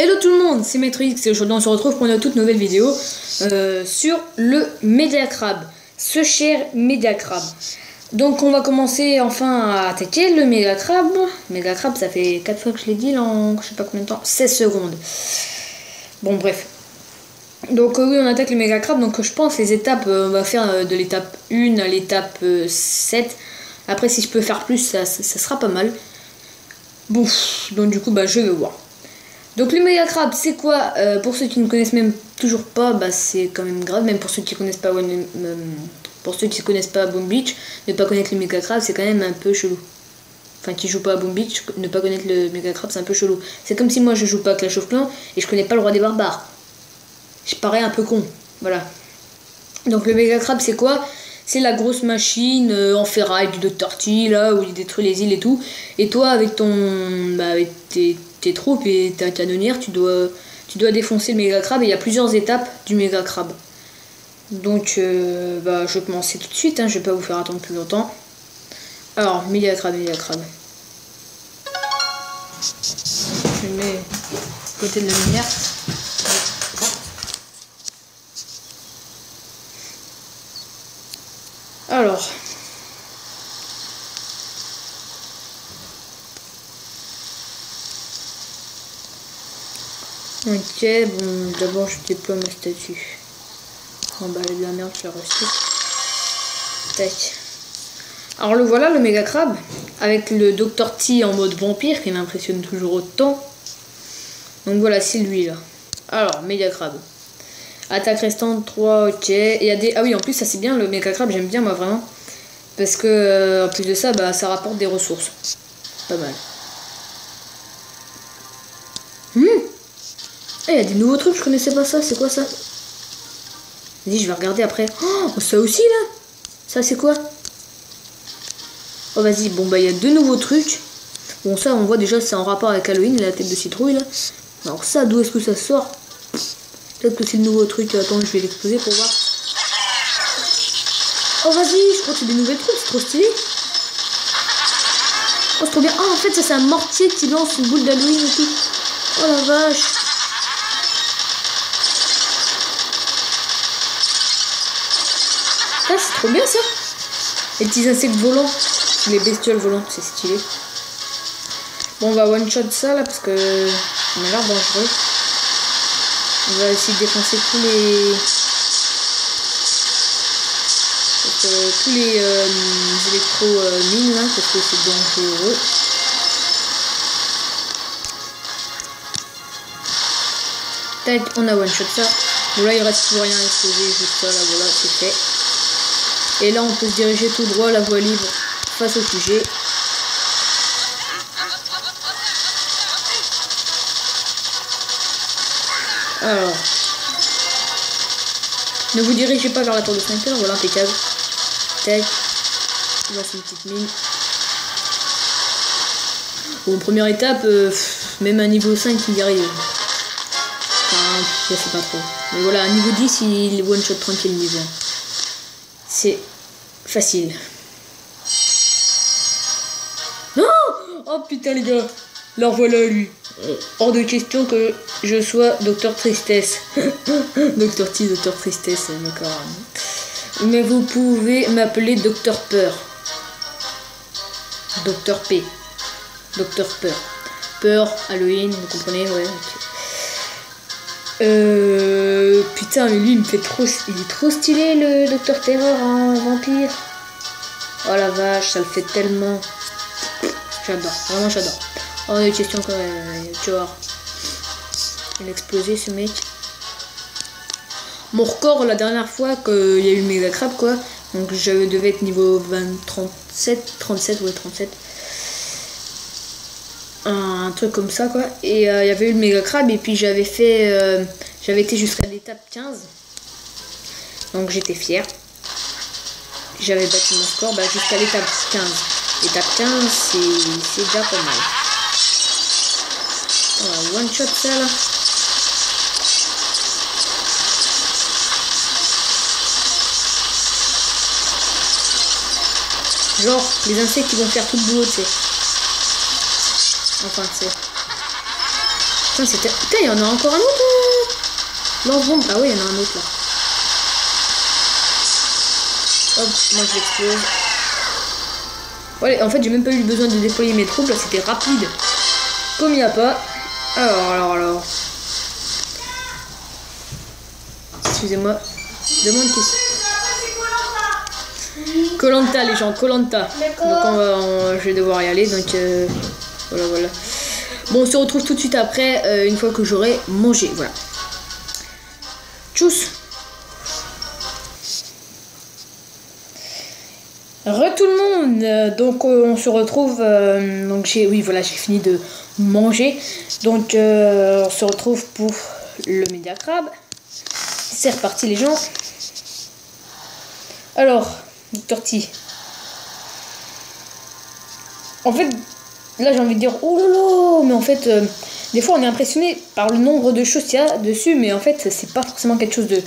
Hello tout le monde, c'est Maître X et aujourd'hui on se retrouve pour une toute nouvelle vidéo sur le Mediacrab, ce cher Mediacrab. Donc on va commencer enfin à attaquer le Mediacrab. Mediacrab, ça fait 4 fois que je l'ai dit là en je sais pas combien de temps, 16 secondes. Bon bref. Donc oui, on attaque le Mediacrab, donc je pense les étapes, on va faire de l'étape 1 à l'étape 7. Après si je peux faire plus, ça sera pas mal. Bon, donc du coup je vais voir. Donc le Mediacrab c'est quoi? Pour ceux qui ne connaissent même toujours pas, c'est quand même grave, même pour ceux qui connaissent pas Boom Beach, ne pas connaître le Mediacrab c'est quand même un peu chelou. Enfin qui joue pas à Boom Beach, ne pas connaître le Mediacrab c'est un peu chelou. C'est comme si moi je joue pas à Clash of Clans et je connais pas le roi des barbares. Je parais un peu con, voilà. Donc le Mediacrab c'est quoi? C'est la grosse machine en ferraille du Dr. T là où il détruit les îles et tout. Et toi avec avec tes troupes et ta canonnière, tu dois défoncer le Mediacrab et il y a plusieurs étapes du Mediacrab. Donc je vais commencer tout de suite, je vais pas vous faire attendre plus longtemps. Alors Mediacrab. Je mets côté de la lumière. Alors, ok, bon, d'abord je déploie ma statue. Bon elle est de la merde, je la recycle. Tac. Alors le voilà, le Mediacrab, avec le Dr. T en mode vampire, qui m'impressionne toujours autant. Donc voilà, c'est lui là. Alors, Mediacrab. Attaque restante 3, ok. Et il y a des... Ah oui, en plus, ça c'est bien, le Mediacrab, j'aime bien moi vraiment. Parce que, en plus de ça, ça rapporte des ressources. Pas mal. Il y a des nouveaux trucs, je connaissais pas ça, c'est quoi ça? Vas-y, je vais regarder après. Oh, ça aussi là? Ça c'est quoi? Oh vas-y, bon il y a deux nouveaux trucs. Bon ça, on voit déjà, c'est en rapport avec Halloween, la tête de citrouille là. Alors ça, d'où est-ce que ça sort? Peut-être que c'est le nouveau truc. Attends, je vais l'exposer pour voir. Oh vas-y, je crois que c'est des nouvelles trucs, c'est trop stylé. Oh c'est trop bien. Oh en fait ça c'est un mortier qui lance une boule d'Halloween et tout. Oh la vache. Ah c'est trop bien ça. Les petits insectes volants. Les bestioles volantes, c'est stylé. Bon on va one shot ça là parce que on a l'air dangereux. On va essayer de défoncer tous les électro-mines là, parce que c'est dangereux. Tac, on a one shot ça. Bon là il reste plus rien à exploser, juste ça là, voilà, c'est fait. Et là on peut se diriger tout droit à la voie libre face au sujet. Alors, ne vous dirigez pas vers la tour de sniper, voilà, impeccable. Tac, là c'est une petite mine. Bon, première étape, même un niveau 5 il y arrive. Enfin, je sais pas trop. Mais voilà, un niveau 10 il one shot tranquille niveau. C'est facile. Non! Oh putain les gars, là voilà lui. Hors de question que je sois Docteur Tristesse. Docteur T, Docteur Tristesse, d'accord. Mais vous pouvez m'appeler Docteur Peur. Docteur P. Docteur Peur. Peur, Halloween, vous comprenez, ouais. Okay. Putain, mais lui, il est trop stylé, le Docteur Terreur en vampire. Oh la vache, ça le fait tellement. J'adore, vraiment j'adore. Oh, des questions quand même, tu vois. Il a explosé ce mec. Mon record la dernière fois qu'il y a eu le Mediacrab quoi. Donc je devais être niveau 37, ouais 37. Un truc comme ça quoi. Et il y avait eu le Mediacrab et puis j'avais été jusqu'à l'étape 15. Donc j'étais fière. J'avais battu mon score jusqu'à l'étape 15. L'étape 15 c'est déjà pas mal. On va one shot ça là. Genre les insectes qui vont faire tout le boulot, tu sais. Enfin, tu sais. Putain, c'était... Putain, il y en a encore un autre lance-bombe. Ah oui, il y en a un autre là. Hop, moi je l'explose. Ouais, en fait, j'ai même pas eu besoin de déployer mes troupes. Là, c'était rapide. Comme il n'y a pas. Alors. Excusez-moi. Demande qu'est-ce. Koh-Lanta, les gens, Koh-Lanta. Donc je vais devoir y aller. Donc voilà. Bon, on se retrouve tout de suite après, une fois que j'aurai mangé. Voilà. Tchuss. Tout le monde, donc on se retrouve, donc j'ai fini de manger, donc on se retrouve pour le Media Crab. C'est reparti les gens. Alors, Dr. T. En fait, là j'ai envie de dire oh là là, mais en fait, des fois on est impressionné par le nombre de choses qu'il y a dessus, mais en fait c'est pas forcément quelque chose de...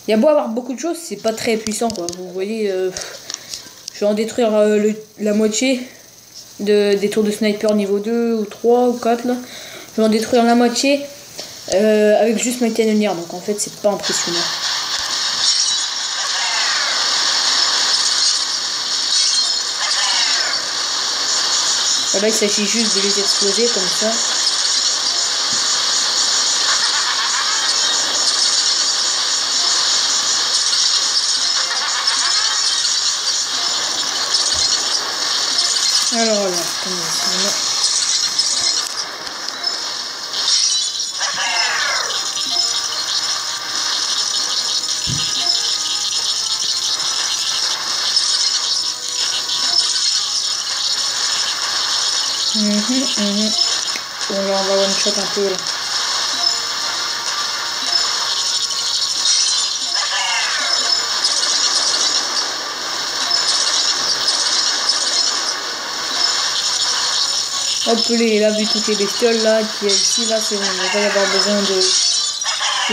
Il y a beau avoir beaucoup de choses, c'est pas très puissant quoi, vous voyez... Je vais en détruire la moitié des tours de sniper niveau 2 ou 3 ou 4 là. Je vais en détruire la moitié avec juste ma canonnière, donc en fait c'est pas impressionnant. Là il s'agit juste de les exploser comme ça. Alors là, Bon, là on va one shot un peu là. Hop, là, vu toutes les bestioles là, qui est ici, là, c'est bon, on va y avoir besoin de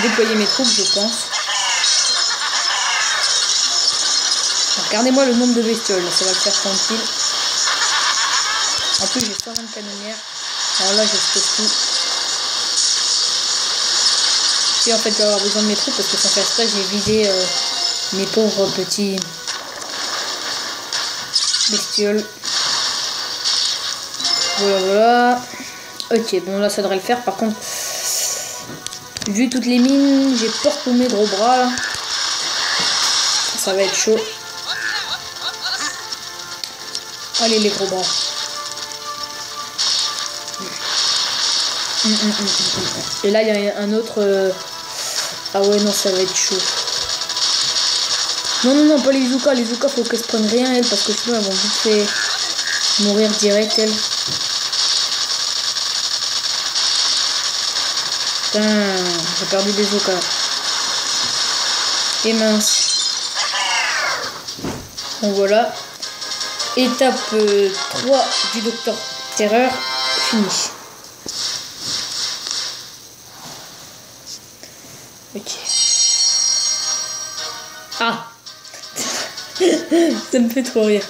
déployer mes troupes, je pense. Regardez-moi le nombre de bestioles, ça va le faire tranquille. En plus, j'ai 120 canonnières. Alors là, j'explose tout. Et en fait, je vais avoir besoin de mes troupes parce que sans faire ça, j'ai vidé mes pauvres petits bestioles. Voilà. Ok, bon là ça devrait le faire. Par contre, vu toutes les mines, j'ai peur pour mes gros bras là. Ça va être chaud. Allez les gros bras. Et là il y a un autre... Ah ouais non, ça va être chaud. Non, pas les Izuka. Les Izuka faut qu'elles se prennent rien elles, parce que sinon elles vont vite fait mourir direct elles. Putain, j'ai perdu des Izuka. Et mince. Donc voilà. Étape 3 du Docteur Terreur, fini. Ok. Ah. Ça me fait trop rire.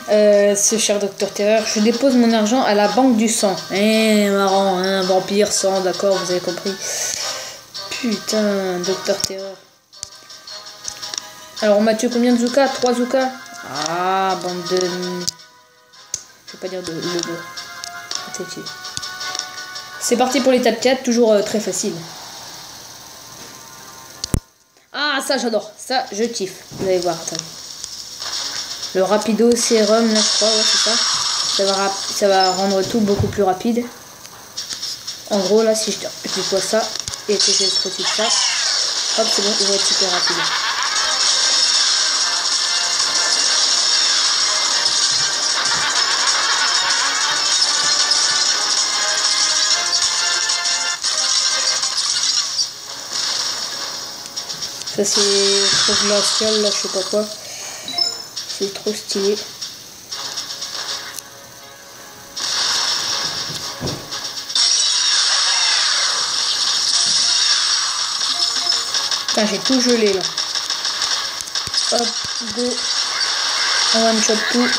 Ce cher Docteur Terreur, je dépose mon argent à la banque du sang. Marrant, hein, vampire, sang, d'accord, vous avez compris. Putain, Docteur Terreur. Alors, on m'a tué combien de Zuka? 3 Zuka. Ah, bande de... Je vais pas dire de logo. C'est parti pour l'étape 4, toujours très facile. Ah, ça j'adore, ça je kiffe. Vous allez voir, attendez. Le rapido sérum, là je crois, ouais c'est ça. Ça va rendre tout beaucoup plus rapide. En gros là, si je déploie ça et que je profite ça, hop c'est bon, il va être super rapide. Ça c'est trop glacial là, je sais pas quoi. C'est trop stylé. Putain, j'ai tout gelé là. Hop, go. On one shot tout.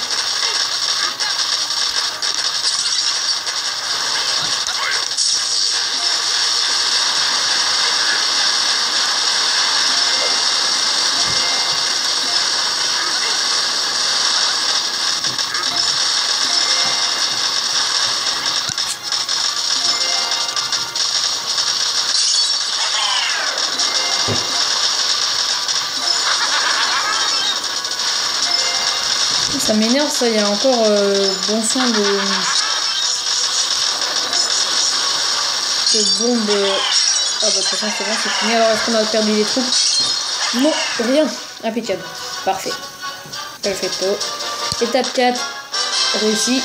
Ça m'énerve ça, il y a encore bon sang de bombes. Ah bah de toute façon c'est bon, c'est fini. Alors est-ce qu'on a perdu des troupes? Non, rien. Impeccable. Parfait. Perfecto. Étape 4. Réussi.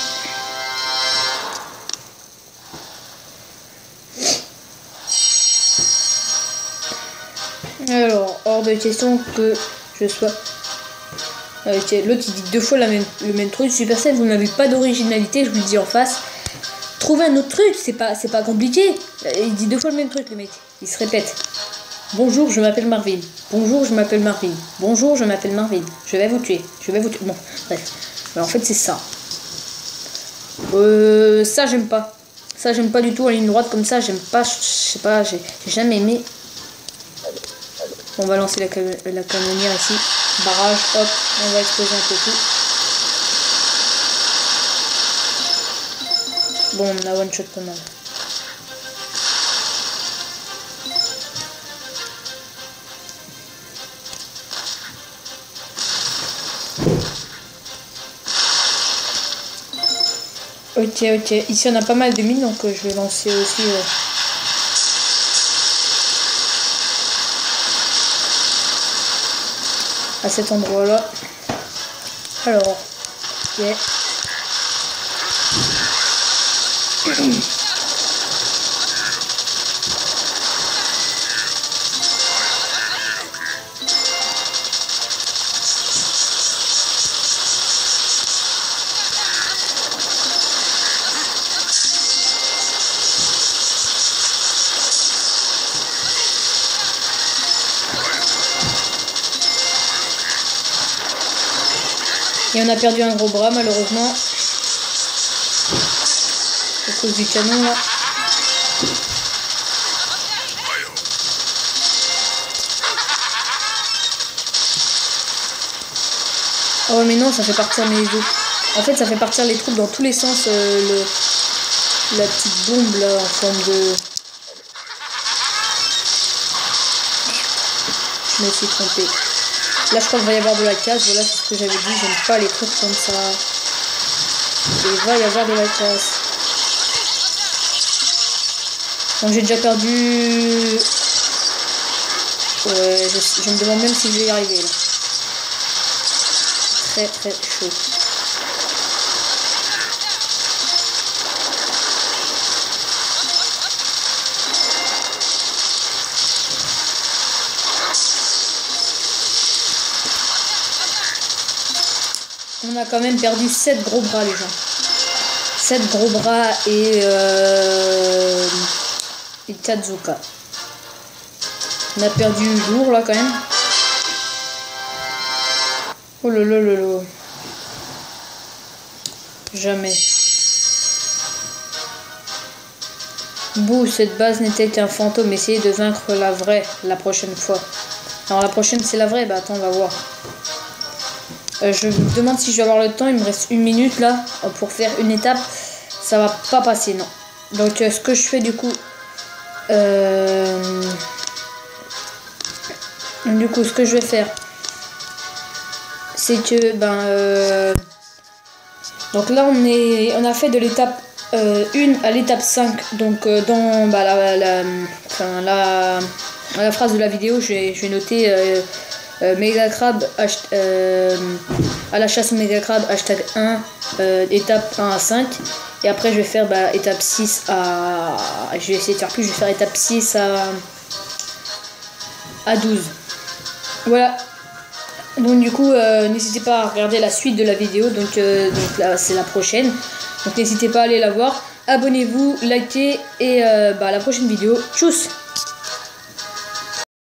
Alors, hors de question que je sois... Ok, l'autre il dit 2 fois le même truc. Supercell, vous n'avez pas d'originalité, je vous le dis en face. Trouvez un autre truc, c'est pas compliqué. Il dit 2 fois le même truc, le mec. Il se répète. Bonjour, je m'appelle Marvin. Bonjour, je m'appelle Marvin. Bonjour, je m'appelle Marvin. Je vais vous tuer. Je vais vous tuer. Bon, bref. Alors, en fait, c'est ça. Ça, j'aime pas. Ça, j'aime pas du tout en ligne droite comme ça. J'aime pas. Je sais pas, j'ai jamais aimé. On va lancer la canonnière ici. Barrage, hop. On va exploser un peu tout. Bon, on a one shot pas mal. Ok, ok. Ici, on a pas mal de mines, donc je vais lancer aussi... à cet endroit-là. Alors, ok. Et on a perdu un gros bras malheureusement. À cause du canon là. Oh mais non, ça fait partir mes eaux. En fait ça fait partir les troupes dans tous les sens. La petite bombe là en forme de... Je me suis trompé. Là je crois qu'il va y avoir de la casse, voilà c'est ce que j'avais dit, j'aime pas les trucs comme ça. Il va y avoir de la casse. Donc j'ai déjà perdu... Ouais, je me demande même si je vais y arriver là. Très très chaud. On a quand même perdu 7 gros bras les gens. 7 gros bras et Kazuka. On a perdu lourd là quand même. Oh là là là là. Jamais. Bouh, cette base n'était qu'un fantôme. Essayez de vaincre la vraie la prochaine fois. Alors la prochaine c'est la vraie, bah attends on va voir. Je me demande si je vais avoir le temps, il me reste 1 minute là pour faire une étape. Ça va pas passer, non. Donc ce que je fais du coup... ce que je vais faire, c'est que donc là on a fait de l'étape 1 à l'étape 5. Donc dans la phrase de la vidéo, je vais noter Megacrab à la chasse au Megacrab hashtag 1 étape 1 à 5. Et après je vais faire étape 6 à... Je vais essayer de faire plus, je vais faire étape 6 à 12. Voilà. Donc du coup n'hésitez pas à regarder la suite de la vidéo. Donc là c'est la prochaine. Donc n'hésitez pas à aller la voir. Abonnez-vous, likez et à la prochaine vidéo. Tchuss.